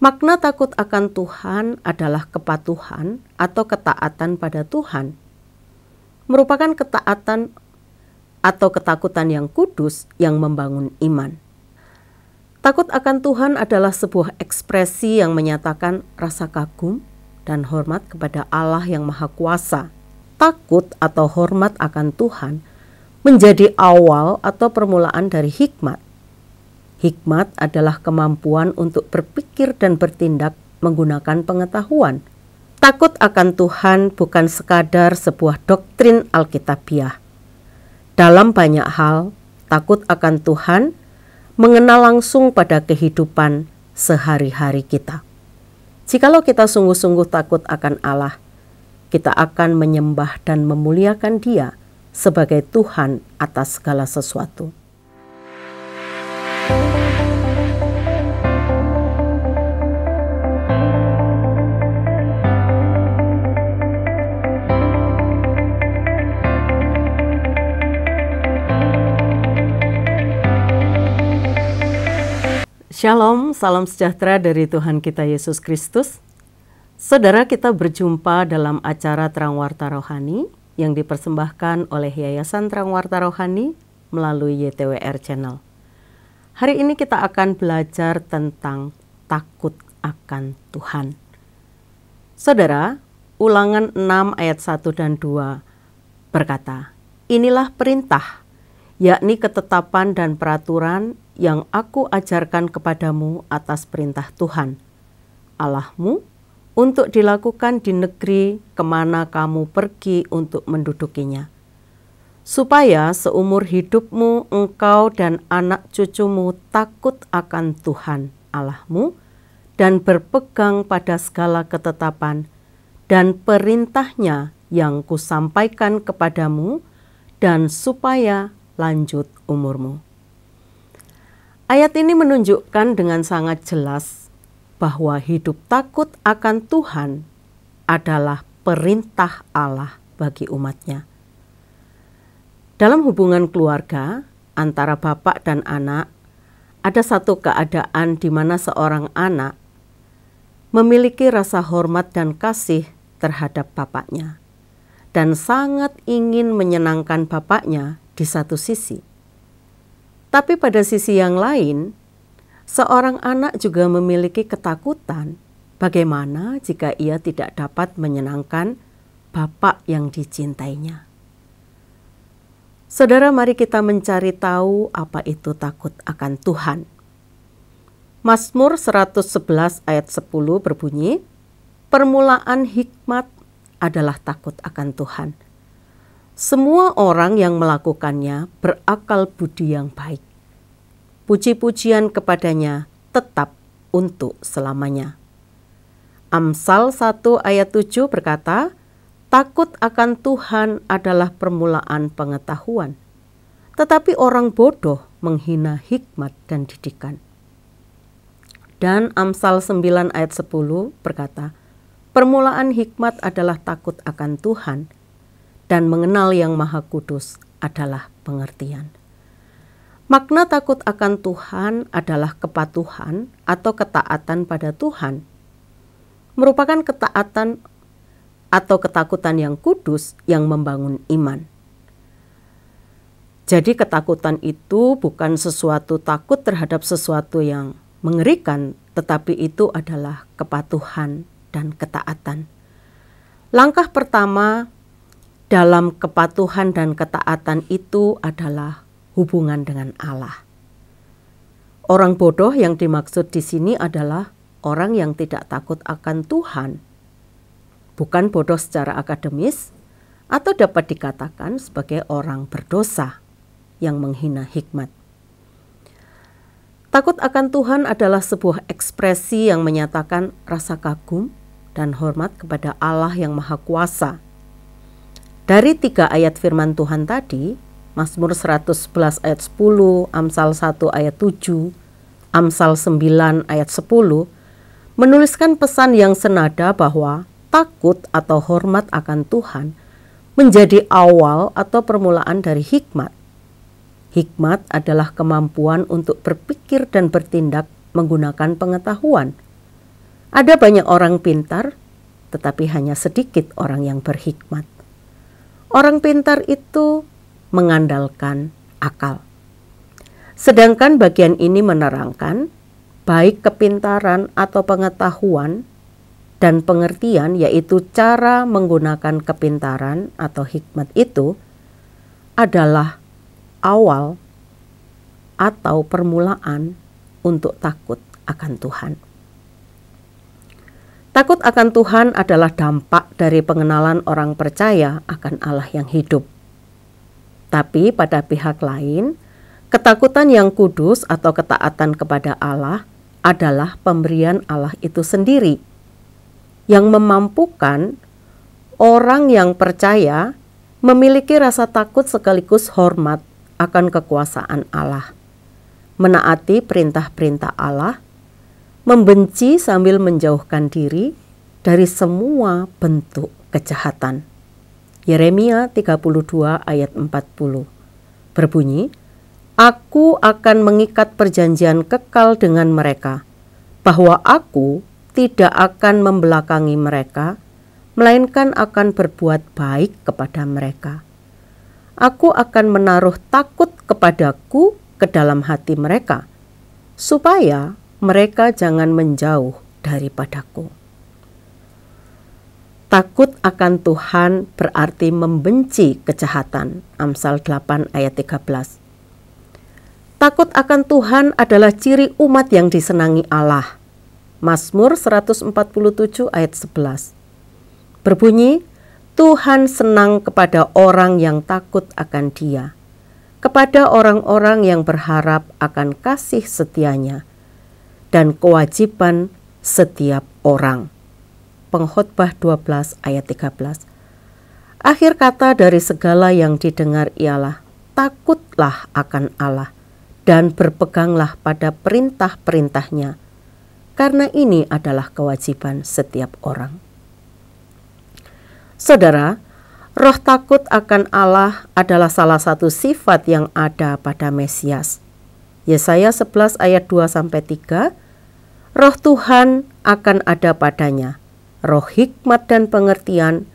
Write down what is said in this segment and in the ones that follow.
Makna takut akan Tuhan adalah kepatuhan atau ketaatan pada Tuhan. Merupakan ketaatan atau ketakutan yang kudus yang membangun iman. Takut akan Tuhan adalah sebuah ekspresi yang menyatakan rasa kagum dan hormat kepada Allah yang Maha Kuasa. Takut atau hormat akan Tuhan menjadi awal atau permulaan dari hikmat. Hikmat adalah kemampuan untuk berpikir dan bertindak menggunakan pengetahuan. Takut akan Tuhan bukan sekadar sebuah doktrin Alkitabiah. Dalam banyak hal, takut akan Tuhan mengenal langsung pada kehidupan sehari-hari kita. Jikalau kita sungguh-sungguh takut akan Allah, kita akan menyembah dan memuliakan Dia sebagai Tuhan atas segala sesuatu. Shalom, salam sejahtera dari Tuhan kita Yesus Kristus. Saudara, kita berjumpa dalam acara Terang Warta Rohani yang dipersembahkan oleh Yayasan Terang Warta Rohani melalui YTWR Channel. Hari ini kita akan belajar tentang takut akan Tuhan. Saudara, Ulangan 6 ayat 1 dan 2 berkata, "Inilah perintah, yakni ketetapan dan peraturan yang aku ajarkan kepadamu atas perintah Tuhan, Allahmu, untuk dilakukan di negeri kemana kamu pergi untuk mendudukinya, supaya seumur hidupmu engkau dan anak cucumu takut akan Tuhan Allahmu dan berpegang pada segala ketetapan dan perintahnya yang kusampaikan kepadamu, dan supaya lanjut umurmu." Ayat ini menunjukkan dengan sangat jelas bahwa hidup takut akan Tuhan adalah perintah Allah bagi umatnya. Dalam hubungan keluarga antara bapak dan anak, ada satu keadaan di mana seorang anak memiliki rasa hormat dan kasih terhadap bapaknya dan sangat ingin menyenangkan bapaknya di satu sisi. Tapi pada sisi yang lain, seorang anak juga memiliki ketakutan bagaimana jika ia tidak dapat menyenangkan bapak yang dicintainya. Saudara, mari kita mencari tahu apa itu takut akan Tuhan. Mazmur 111 ayat 10 berbunyi, "Permulaan hikmat adalah takut akan Tuhan. Semua orang yang melakukannya berakal budi yang baik. Puji-pujian kepadanya tetap untuk selamanya." Amsal 1 ayat 7 berkata, "Takut akan Tuhan adalah permulaan pengetahuan, tetapi orang bodoh menghina hikmat dan didikan." Dan Amsal 9 ayat 10 berkata, "Permulaan hikmat adalah takut akan Tuhan, dan mengenal yang Maha Kudus adalah pengertian." Makna takut akan Tuhan adalah kepatuhan atau ketaatan pada Tuhan. Merupakan ketaatan atau ketakutan yang kudus yang membangun iman. Jadi ketakutan itu bukan sesuatu takut terhadap sesuatu yang mengerikan, tetapi itu adalah kepatuhan dan ketaatan. Langkah pertama dalam kepatuhan dan ketaatan itu adalah hubungan dengan Allah. Orang bodoh yang dimaksud di sini adalah orang yang tidak takut akan Tuhan. Bukan bodoh secara akademis, atau dapat dikatakan sebagai orang berdosa yang menghina hikmat. Takut akan Tuhan adalah sebuah ekspresi yang menyatakan rasa kagum dan hormat kepada Allah yang Maha Kuasa. Dari 3 ayat firman Tuhan tadi, Mazmur 111 ayat 10, Amsal 1 ayat 7, Amsal 9 ayat 10, menuliskan pesan yang senada bahwa takut atau hormat akan Tuhan menjadi awal atau permulaan dari hikmat. Hikmat adalah kemampuan untuk berpikir dan bertindak menggunakan pengetahuan. Ada banyak orang pintar, tetapi hanya sedikit orang yang berhikmat. Orang pintar itu mengandalkan akal. Sedangkan bagian ini menerangkan baik kepintaran atau pengetahuan dan pengertian, yaitu cara menggunakan kepintaran atau hikmat itu adalah awal atau permulaan untuk takut akan Tuhan. Takut akan Tuhan adalah dampak dari pengenalan orang percaya akan Allah yang hidup. Tapi pada pihak lain, ketakutan yang kudus atau ketaatan kepada Allah adalah pemberian Allah itu sendiri, yang memampukan orang yang percaya memiliki rasa takut sekaligus hormat akan kekuasaan Allah, menaati perintah-perintah Allah, membenci sambil menjauhkan diri dari semua bentuk kejahatan. Yeremia 32 ayat 40 berbunyi, Aku akan mengikat perjanjian kekal dengan mereka, bahwa aku tidak akan membelakangi mereka, melainkan akan berbuat baik kepada mereka. Aku akan menaruh takut kepadaku ke dalam hati mereka, supaya mereka jangan menjauh daripadaku. Takut akan Tuhan berarti membenci kejahatan. Amsal 8 ayat 13. Takut akan Tuhan adalah ciri umat yang disenangi Allah. Mazmur 147 ayat 11 berbunyi, Tuhan senang kepada orang yang takut akan Dia, kepada orang-orang yang berharap akan kasih setianya dan kewajiban setiap orang. Pengkhotbah 12 ayat 13. Akhir kata dari segala yang didengar ialah takutlah akan Allah dan berpeganglah pada perintah-perintahnya, karena ini adalah kewajiban setiap orang. Saudara, roh takut akan Allah adalah salah satu sifat yang ada pada Mesias. Yesaya 11 ayat 2-3, Roh Tuhan akan ada padanya, roh hikmat dan pengertian,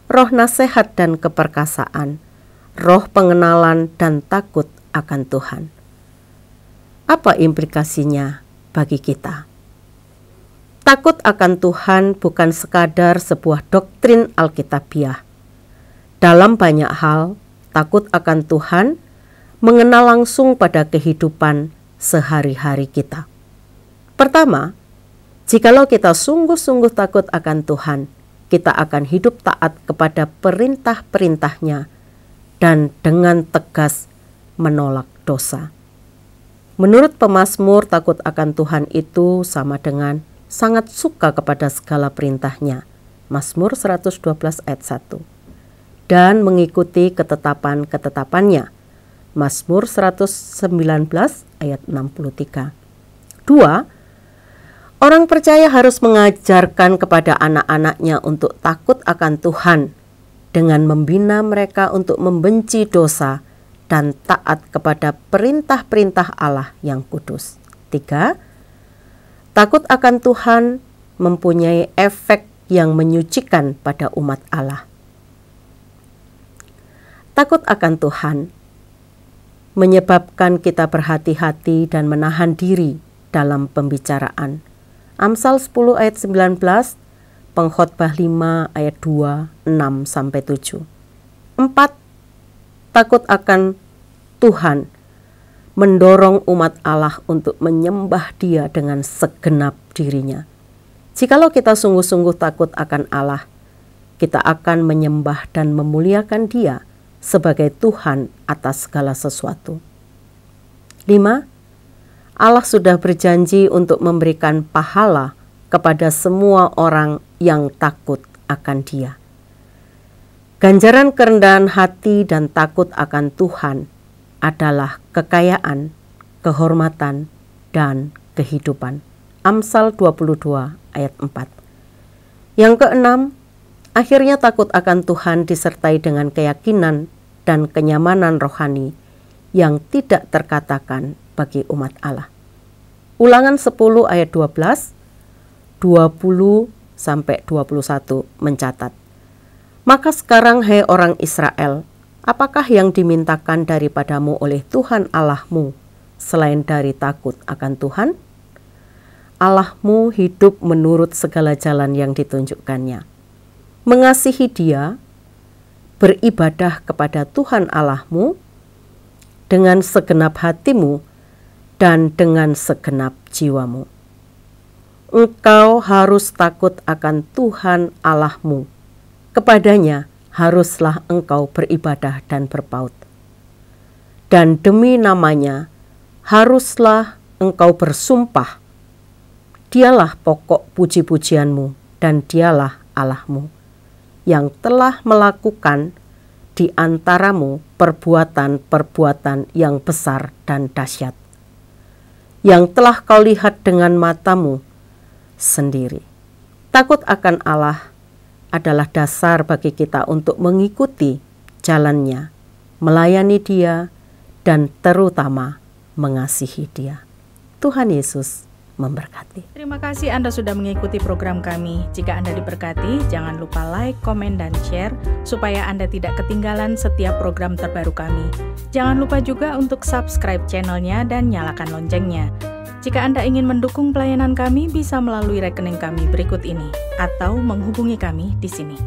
roh nasihat dan keperkasaan, roh pengenalan dan takut akan Tuhan. Apa implikasinya bagi kita? Takut akan Tuhan bukan sekadar sebuah doktrin Alkitabiah. Dalam banyak hal, takut akan Tuhan mengenal langsung pada kehidupan sehari-hari kita. Pertama, jikalau kita sungguh-sungguh takut akan Tuhan, kita akan hidup taat kepada perintah-perintahnya dan dengan tegas menolak dosa. Menurut pemazmur, takut akan Tuhan itu sama dengan sangat suka kepada segala perintahnya. Mazmur 112 ayat 1. Dan mengikuti ketetapan-ketetapannya. Mazmur 119 ayat 63. 2. Orang percaya harus mengajarkan kepada anak-anaknya untuk takut akan Tuhan dengan membina mereka untuk membenci dosa dan taat kepada perintah-perintah Allah yang kudus. 3. Takut akan Tuhan mempunyai efek yang menyucikan pada umat Allah. Takut akan Tuhan menyebabkan kita berhati-hati dan menahan diri dalam pembicaraan. Amsal 10 ayat 19, Pengkhotbah 5 ayat 2, 6-7. 4. Takut akan Tuhan mendorong umat Allah untuk menyembah Dia dengan segenap dirinya. Jikalau kita sungguh-sungguh takut akan Allah, kita akan menyembah dan memuliakan Dia sebagai Tuhan atas segala sesuatu. 5. Allah sudah berjanji untuk memberikan pahala kepada semua orang yang takut akan Dia. Ganjaran kerendahan hati dan takut akan Tuhan adalah kekayaan, kehormatan, dan kehidupan. Amsal 22 ayat 4. Yang keenam, akhirnya takut akan Tuhan disertai dengan keyakinan dan kenyamanan rohani yang tidak terkatakan bagi umat Allah. Ulangan 10 ayat 12, 20-21 mencatat, "Maka sekarang hai orang Israel, apakah yang dimintakan daripadamu oleh Tuhan Allahmu selain dari takut akan Tuhan? Allahmu hidup menurut segala jalan yang ditunjukkannya. Mengasihi Dia, beribadah kepada Tuhan Allahmu dengan segenap hatimu dan dengan segenap jiwamu. Engkau harus takut akan Tuhan Allahmu. Kepadanya haruslah engkau beribadah dan berpaut. Dan demi namanya haruslah engkau bersumpah. Dialah pokok puji-pujianmu dan dialah Allahmu, yang telah melakukan di antaramu perbuatan-perbuatan yang besar dan dahsyat, yang telah kau lihat dengan matamu sendiri." Takut akan Allah adalah dasar bagi kita untuk mengikuti jalannya, melayani Dia, dan terutama mengasihi Dia. Tuhan Yesus memberkati. Terima kasih Anda sudah mengikuti program kami. Jika Anda diberkati, jangan lupa like, komen, dan share supaya Anda tidak ketinggalan setiap program terbaru kami. Jangan lupa juga untuk subscribe channelnya dan nyalakan loncengnya. Jika Anda ingin mendukung pelayanan kami, bisa melalui rekening kami berikut ini atau menghubungi kami di sini.